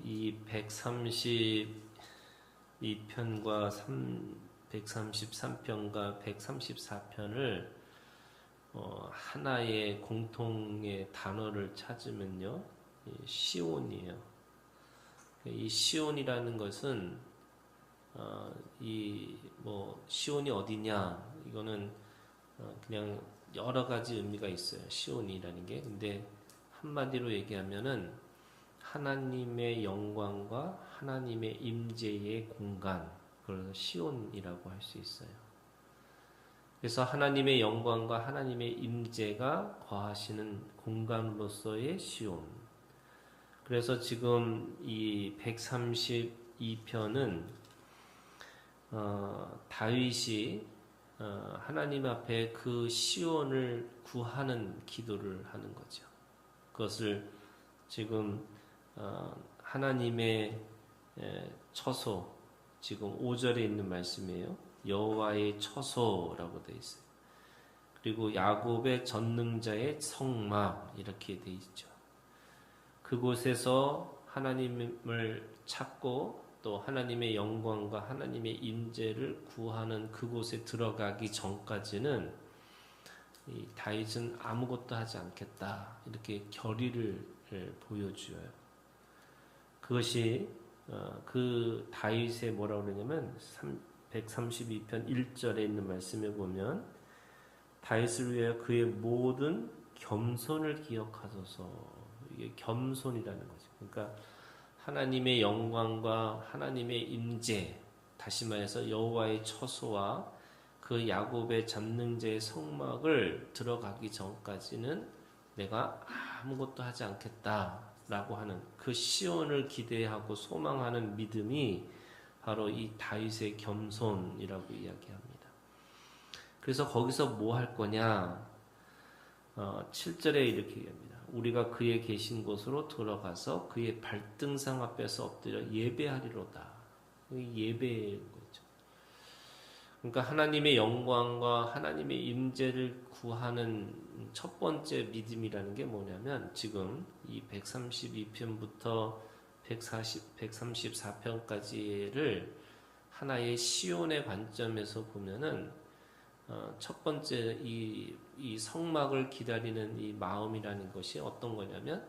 이 132편과 133편과 134편을 하나의 공통의 단어를 찾으면요, 시온이에요. 이 시온이라는 것은 시온이 어디냐, 이거는 그냥 여러 가지 의미가 있어요. 시온이라는 게. 근데 한마디로 얘기하면은 하나님의 영광과 하나님의 임재의 공간, 그걸 시온이라고 할 수 있어요. 그래서 하나님의 영광과 하나님의 임재가 거하시는 공간으로서의 시온. 그래서 지금 이 132편은 다윗이 하나님 앞에 그 시온을 구하는 기도를 하는 거죠. 그것을 지금 하나님의 처소, 지금 5절에 있는 말씀이에요. 여호와의 처소라고 되어 있어요. 그리고 야곱의 전능자의 성막, 이렇게 되어 있죠. 그곳에서 하나님을 찾고 또 하나님의 영광과 하나님의 임재를 구하는 그곳에 들어가기 전까지는 이 다윗은 아무것도 하지 않겠다, 이렇게 결의를 보여줘요. 그것이 그 다윗의 뭐라고 그러냐면 132편 1절에 있는 말씀에 보면 다윗을 위하여 그의 모든 겸손을 기억하소서. 이게 겸손이라는 거죠. 그러니까 하나님의 영광과 하나님의 임재, 다시 말해서 여호와의 처소와 그 야곱의 전능자의 성막을 들어가기 전까지는 내가 아무것도 하지 않겠다라고 하는 그 시온을 기대하고 소망하는 믿음이 바로 이 다윗의 겸손이라고 이야기합니다. 그래서 거기서 뭐 할 거냐? 7절에 이렇게 얘기합니다. 우리가 그의 계신 곳으로 들어가서 그의 발등상 앞에서 엎드려 예배하리로다. 예배인 거죠. 그러니까 하나님의 영광과 하나님의 임재를 구하는 첫 번째 믿음이라는 게 뭐냐면, 지금 이 132편부터 134편까지를 하나의 시온의 관점에서 보면은 첫 번째 이 성막을 기다리는 이 마음이라는 것이 어떤 거냐면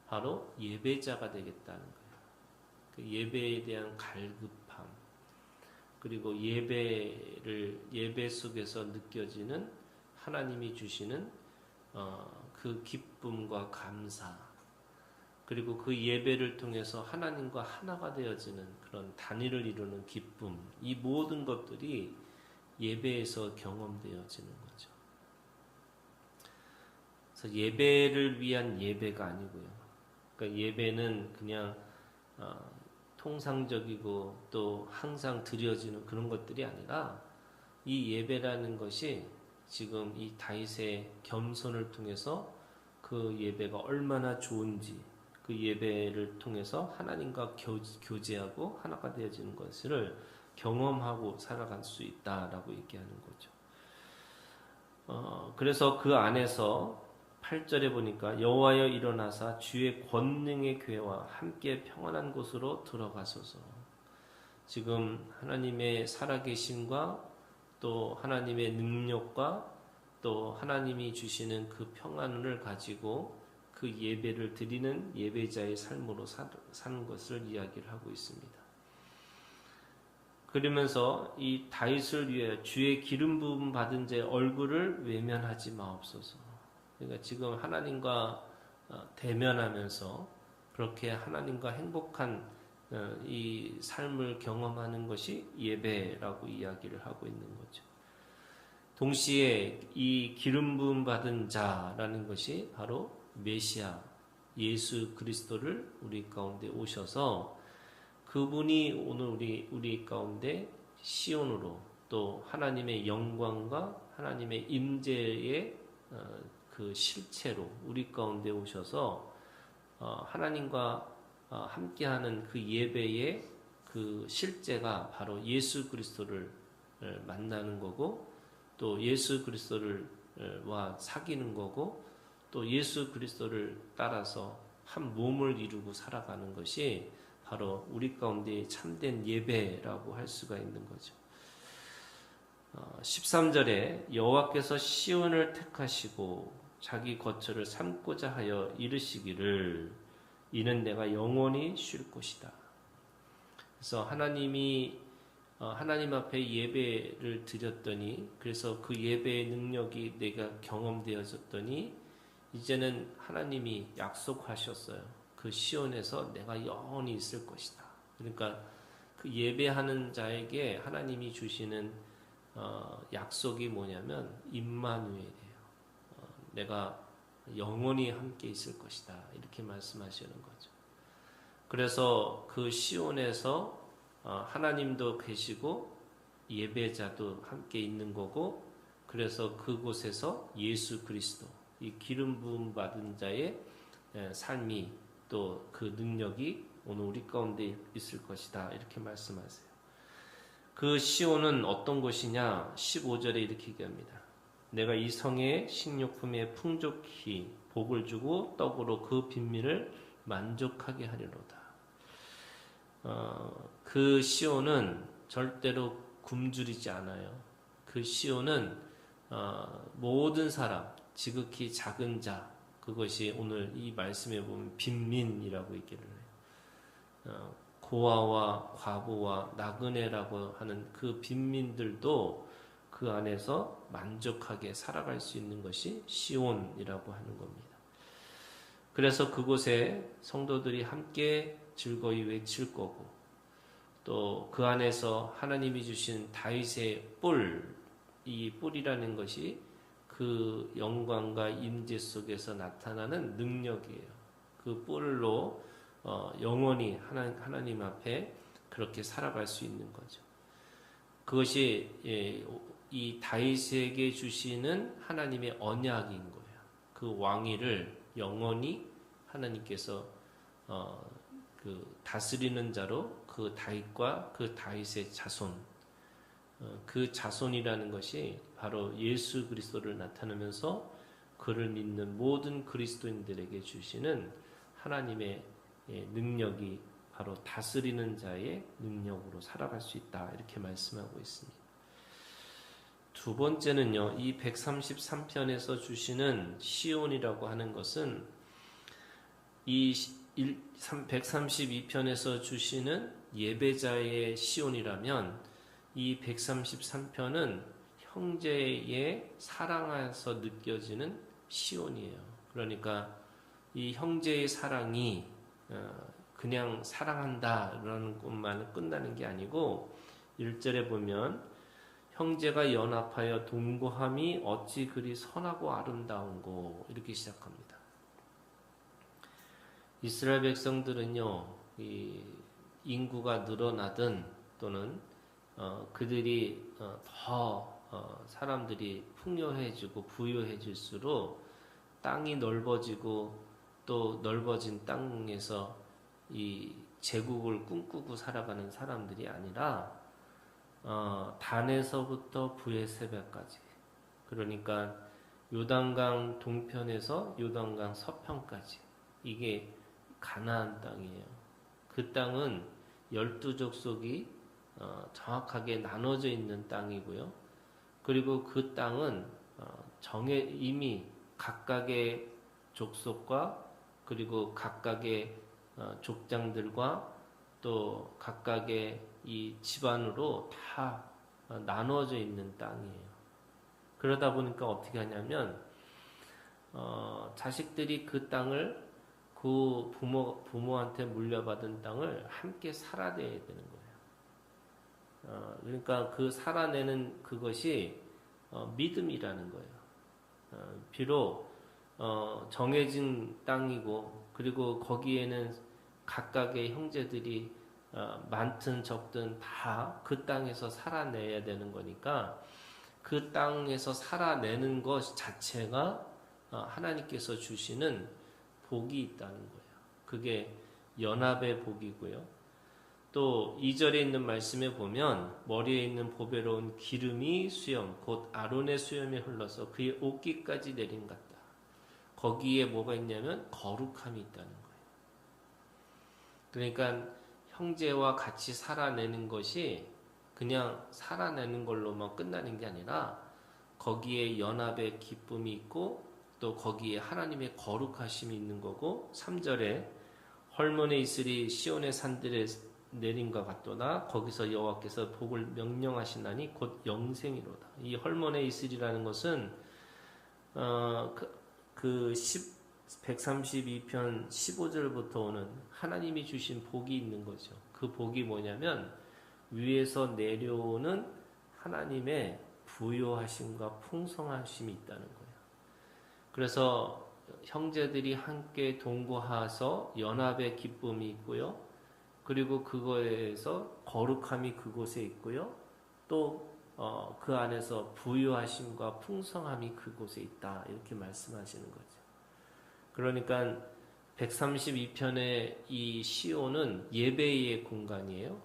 바로 예배자가 되겠다는 거예요. 그 예배에 대한 갈급함, 그리고 예배 속에서 느껴지는 하나님이 주시는 그 기쁨과 감사, 그리고 그 예배를 통해서 하나님과 하나가 되어지는 그런 단위를 이루는 기쁨, 이 모든 것들이 예배에서 경험되어지는 거죠. 그래서 예배를 위한 예배가 아니고요. 그러니까 예배는 그냥 통상적이고 또 항상 드려지는 그런 것들이 아니라, 이 예배라는 것이 지금 이 다윗의 겸손을 통해서 그 예배가 얼마나 좋은지, 그 예배를 통해서 하나님과 교제하고 하나가 되어지는 것을 경험하고 살아갈 수 있다라고 얘기하는 거죠. 그래서 그 안에서 8절에 보니까 여호와여 일어나사 주의 권능의 교회와 함께 평안한 곳으로 들어가소서. 지금 하나님의 살아계심과 또 하나님의 능력과 또 하나님이 주시는 그 평안을 가지고 그 예배를 드리는 예배자의 삶으로 사는 것을 이야기를 하고 있습니다. 그러면서 이 다윗을 위해 주의 기름 부음 받은 자의 얼굴을 외면하지 마옵소서. 그러니까 지금 하나님과 대면하면서 그렇게 하나님과 행복한 이 삶을 경험하는 것이 예배라고 이야기를 하고 있는 거죠. 동시에 이 기름 부음 받은 자라는 것이 바로 메시아 예수 그리스도를 우리 가운데 오셔서 그분이 오늘 우리 가운데 시온으로 또 하나님의 영광과 하나님의 임재의 그 실체로 우리 가운데 오셔서 하나님과 함께하는 그 예배의 그 실제가 바로 예수 그리스도를 만나는 거고, 또 예수 그리스도와 사귀는 거고, 또 예수 그리스도를 따라서 한 몸을 이루고 살아가는 것이 바로 우리 가운데 참된 예배라고 할 수가 있는 거죠. 13절에 여호와께서 시온을 택하시고 자기 거처를 삼고자 하여 이르시기를 이는 내가 영원히 쉴 곳이다. 그래서 하나님 앞에 예배를 드렸더니, 그래서 그 예배의 능력이 내가 경험되어졌더니 이제는 하나님이 약속하셨어요. 그 시온에서 내가 영원히 있을 것이다. 그러니까 그 예배하는 자에게 하나님이 주시는 약속이 뭐냐면 임마누엘이에요. 내가 영원히 함께 있을 것이다. 이렇게 말씀하시는 거죠. 그래서 그 시온에서 하나님도 계시고 예배자도 함께 있는 거고, 그래서 그곳에서 예수 그리스도, 이 기름 부음 받은 자의 삶이 또 그 능력이 오늘 우리 가운데 있을 것이다. 이렇게 말씀하세요. 그 시온은 어떤 곳이냐? 15절에 이렇게 얘기합니다. 내가 이 성에 식료품에 풍족히 복을 주고 떡으로 그 빈민을 만족하게 하리로다. 그 시온은 절대로 굶주리지 않아요. 그 시온은 모든 사람, 지극히 작은 자, 그것이 오늘 이 말씀에 보면 빈민이라고 얘기를 해요. 고아와 과부와 나그네라고 하는 그 빈민들도 그 안에서 만족하게 살아갈 수 있는 것이 시온이라고 하는 겁니다. 그래서 그곳에 성도들이 함께 즐거이 외칠 거고, 또 그 안에서 하나님이 주신 다윗의 뿔, 이 뿔이라는 것이 그 영광과 임재 속에서 나타나는 능력이에요. 그 뿔로 영원히 하나님 앞에 그렇게 살아갈 수 있는 거죠. 그것이 이 다윗에게 주시는 하나님의 언약인 거예요. 그 왕위를 영원히 하나님께서 그 다스리는 자로 그 다윗과 그 다윗의 자손, 그 자손이라는 것이 바로 예수 그리스도를 나타내면서 그를 믿는 모든 그리스도인들에게 주시는 하나님의 능력이 바로 다스리는 자의 능력으로 살아갈 수 있다. 이렇게 말씀하고 있습니다. 두 번째는요, 이 133편에서 주시는 시온이라고 하는 것은 이 132편에서 주시는 예배자의 시온이라면 이 133편은 형제의 사랑에서 느껴지는 시온이에요. 그러니까 이 형제의 사랑이 그냥 사랑한다라는 것만 끝나는 게 아니고 1절에 보면 형제가 연합하여 동거함이 어찌 그리 선하고 아름다운고 이렇게 시작합니다. 이스라엘 백성들은요, 이 인구가 늘어나든 또는 그들이 더 사람들이 풍요해지고 부유해질수록 땅이 넓어지고 또 넓어진 땅에서 이 제국을 꿈꾸고 살아가는 사람들이 아니라 단에서부터 브에세바까지, 그러니까 요단강 동편에서 요단강 서편까지 이게 가나안 땅이에요. 그 땅은 12족속이 정확하게 나눠져 있는 땅이고요. 그리고 그 땅은 이미 각각의 족속과 그리고 각각의 족장들과 또 각각의 이 집안으로 다 나눠져 있는 땅이에요. 그러다 보니까 어떻게 하냐면 자식들이 그 땅을 그 부모한테 물려받은 땅을 함께 살아내야 되는 거예요. 그러니까 그 살아내는 그것이 믿음이라는 거예요. 비록 정해진 땅이고 그리고 거기에는 각각의 형제들이 많든 적든 다 그 땅에서 살아내야 되는 거니까 그 땅에서 살아내는 것 자체가 하나님께서 주시는 복이 있다는 거예요. 그게 연합의 복이고요. 또 2절에 있는 말씀에 보면 머리에 있는 보배로운 기름이 수염 곧 아론의 수염에 흘러서 그의 옷깃까지 내린 같다. 거기에 뭐가 있냐면 거룩함이 있다는 거예요. 그러니까 형제와 같이 살아내는 것이 그냥 살아내는 걸로만 끝나는 게 아니라 거기에 연합의 기쁨이 있고 또 거기에 하나님의 거룩하심이 있는 거고 3절에 헐몬에 있으리 시온의 산들에 내림과 같도다 거기서 여호와께서 복을 명령하시나니 곧 영생이로다. 이 헐몬에 있으리라는 것은 132편 15절부터 오는 하나님이 주신 복이 있는 거죠. 그 복이 뭐냐면 위에서 내려오는 하나님의 부요하심과 풍성하심이 있다는 거예요. 그래서 형제들이 함께 동거해서 연합의 기쁨이 있고요. 그리고 그거에서 거룩함이 그곳에 있고요. 또 그 안에서 부유하심과 풍성함이 그곳에 있다. 이렇게 말씀하시는 거죠. 그러니까 132편의 이 시온은 예배의 공간이에요.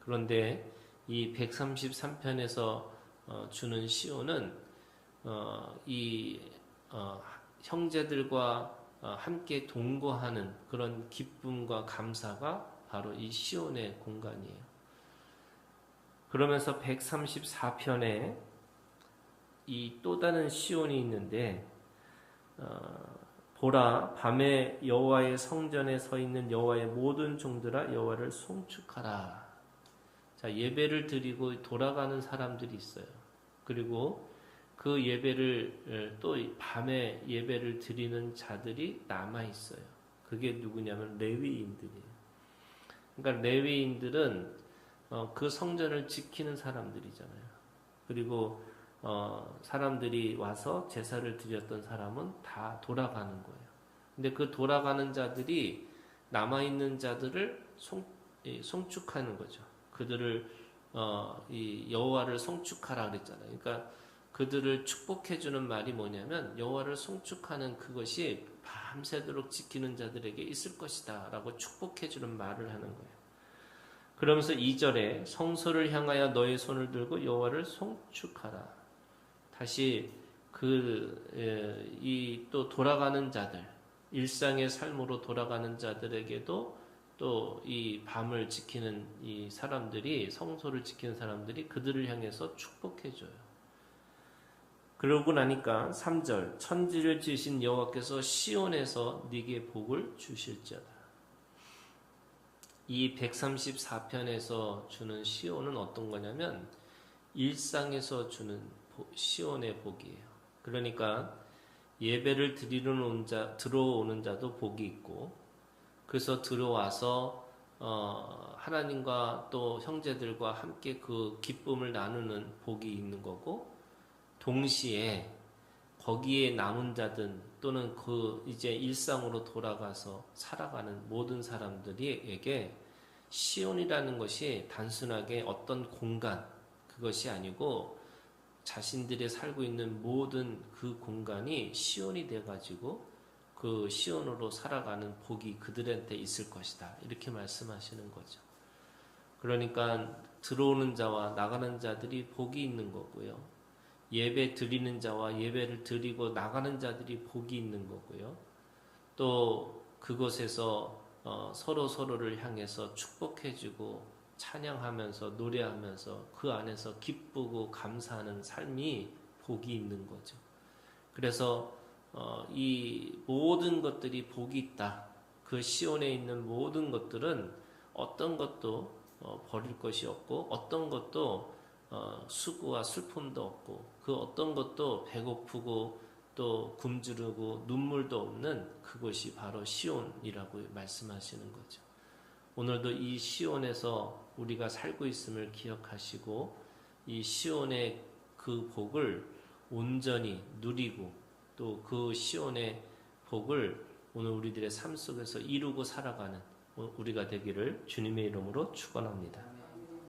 그런데 이 133편에서 주는 시온은 형제들과 함께 동거하는 그런 기쁨과 감사가 바로 이 시온의 공간이에요. 그러면서 134편에 이 또 다른 시온이 있는데 보라 밤에 여호와의 성전에 서 있는 여호와의 모든 종들아 여호와를 송축하라. 자, 예배를 드리고 돌아가는 사람들이 있어요. 그리고 그 예배를 또 밤에 예배를 드리는 자들이 남아 있어요. 그게 누구냐면 레위인들이에요. 그러니까 레위인들은 그 성전을 지키는 사람들이잖아요. 그리고 사람들이 와서 제사를 드렸던 사람은 다 돌아가는 거예요. 근데 그 돌아가는 자들이 남아있는 자들을 송축하는 거죠. 그들을 이 여호와를 송축하라 그랬잖아요. 그러니까 그들을 축복해주는 말이 뭐냐면 여호와를 송축하는 그것이 밤새도록 지키는 자들에게 있을 것이다 라고 축복해주는 말을 하는 거예요. 그러면서 2절에 성소를 향하여 너의 손을 들고 여호와를 송축하라. 다시 또 돌아가는 자들, 일상의 삶으로 돌아가는 자들에게도 또 이 밤을 지키는 이 사람들이, 성소를 지키는 사람들이 그들을 향해서 축복해줘요. 그러고 나니까 3절 천지를 지으신 여호와께서 시온에서 네게 복을 주실지어다. 이 134편에서 주는 시온은 어떤 거냐면 일상에서 주는 시온의 복이에요. 그러니까 예배를 들어오는 자도 복이 있고 그래서 들어와서 하나님과 또 형제들과 함께 그 기쁨을 나누는 복이 있는 거고 동시에 거기에 남은 자든 또는 그 이제 일상으로 돌아가서 살아가는 모든 사람들에게 시온이라는 것이 단순하게 어떤 공간 그것이 아니고 자신들이 살고 있는 모든 그 공간이 시온이 돼가지고 그 시온으로 살아가는 복이 그들한테 있을 것이다. 이렇게 말씀하시는 거죠. 그러니까 들어오는 자와 나가는 자들이 복이 있는 거고요. 예배 드리는 자와 예배를 드리고 나가는 자들이 복이 있는 거고요. 또 그곳에서 서로를 향해서 축복해주고 찬양하면서 노래하면서 그 안에서 기쁘고 감사하는 삶이 복이 있는 거죠. 그래서 이 모든 것들이 복이 있다. 그 시온에 있는 모든 것들은 어떤 것도 버릴 것이 없고 어떤 것도 수고와 슬픔도 없고 그 어떤 것도 배고프고 또 굶주르고 눈물도 없는 그것이 바로 시온이라고 말씀하시는 거죠. 오늘도 이 시온에서 우리가 살고 있음을 기억하시고 이 시온의 그 복을 온전히 누리고 또 그 시온의 복을 오늘 우리들의 삶 속에서 이루고 살아가는 우리가 되기를 주님의 이름으로 축원합니다.